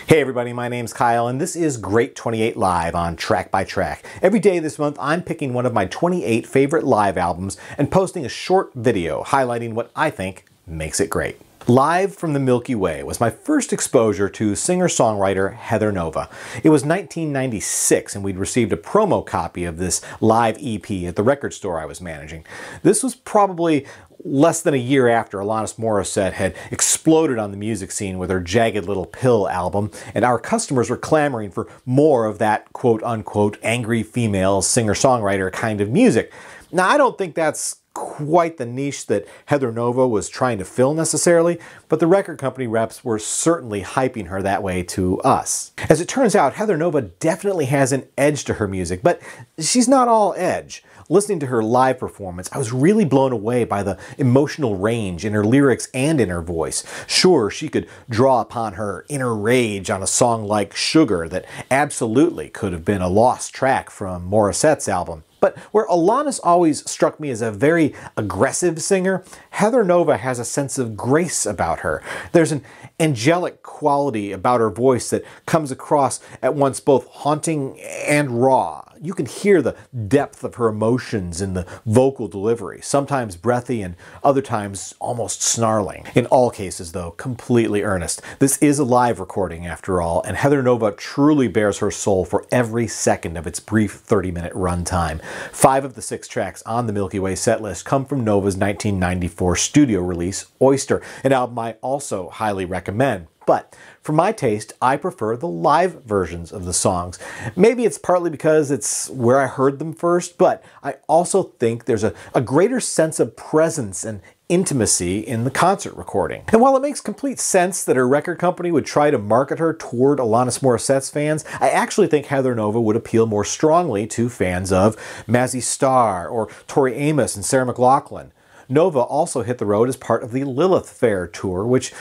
Hey everybody, my name's Kyle and this is Great 28 Live on Track by Track. Every day this month I'm picking one of my 28 favorite live albums and posting a short video highlighting what I think makes it great. Live from the Milky Way was my first exposure to singer-songwriter Heather Nova. It was 1996 and we'd received a promo copy of this live EP at the record store I was managing. This was probably less than a year after Alanis Morissette had exploded on the music scene with her Jagged Little Pill album, and our customers were clamoring for more of that quote-unquote angry female singer-songwriter kind of music. Now, I don't think that's quite the niche that Heather Nova was trying to fill necessarily, but the record company reps were certainly hyping her that way to us. As it turns out, Heather Nova definitely has an edge to her music, but she's not all edge. Listening to her live performance, I was really blown away by the emotional range in her lyrics and in her voice. Sure, she could draw upon her inner rage on a song like Sugar that absolutely could have been a lost track from Morissette's album. But where Alanis always struck me as a very aggressive singer, Heather Nova has a sense of grace about her. There's an angelic quality about her voice that comes across at once both haunting and raw. You can hear the depth of her emotions in the vocal delivery, sometimes breathy and other times almost snarling. In all cases, though, completely earnest. This is a live recording after all, and Heather Nova truly bears her soul for every second of its brief 30-minute runtime. 5 of the 6 tracks on the Milky Way setlist come from Nova's 1994 studio release, Oyster, an album I also highly recommend. But for my taste, I prefer the live versions of the songs. Maybe it's partly because it's where I heard them first, but I also think there's a greater sense of presence and intimacy in the concert recording. And while it makes complete sense that her record company would try to market her toward Alanis Morissette's fans, I actually think Heather Nova would appeal more strongly to fans of Mazzy Star or Tori Amos and Sarah McLachlan. Nova also hit the road as part of the Lilith Fair tour, which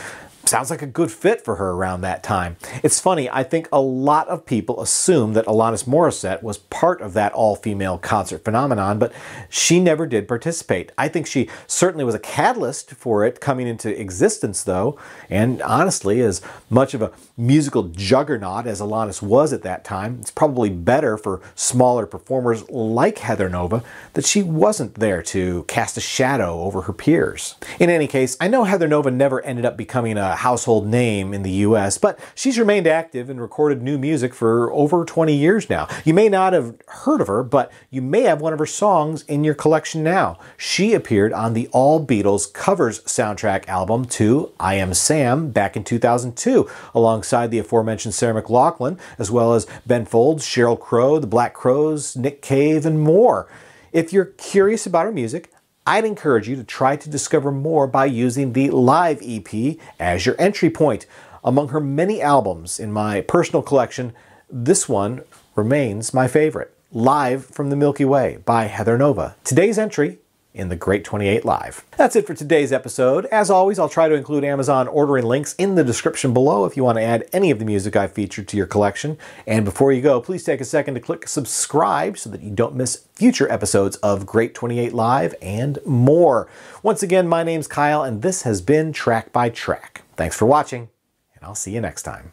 sounds like a good fit for her around that time. It's funny, I think a lot of people assume that Alanis Morissette was part of that all-female concert phenomenon, but she never did participate. I think she certainly was a catalyst for it coming into existence, though, and honestly, as much of a musical juggernaut as Alanis was at that time, it's probably better for smaller performers like Heather Nova that she wasn't there to cast a shadow over her peers. In any case, I know Heather Nova never ended up becoming a household name in the US, but she's remained active and recorded new music for over 20 years now. You may not have heard of her, but you may have one of her songs in your collection now. She appeared on the All Beatles Covers soundtrack album to I Am Sam back in 2002, alongside the aforementioned Sarah McLachlan, as well as Ben Folds, Sheryl Crow, the Black Crowes, Nick Cave, and more. If you're curious about her music, I'd encourage you to try to discover more by using the Live EP as your entry point. Among her many albums in my personal collection, this one remains my favorite. Live from the Milky Way by Heather Nova. Today's entry in the Great 28 Live. That's it for today's episode. As always, I'll try to include Amazon ordering links in the description below if you want to add any of the music I've featured to your collection. And before you go, please take a second to click subscribe so that you don't miss future episodes of Great 28 Live and more. Once again, my name's Kyle, and this has been Track by Track. Thanks for watching, and I'll see you next time.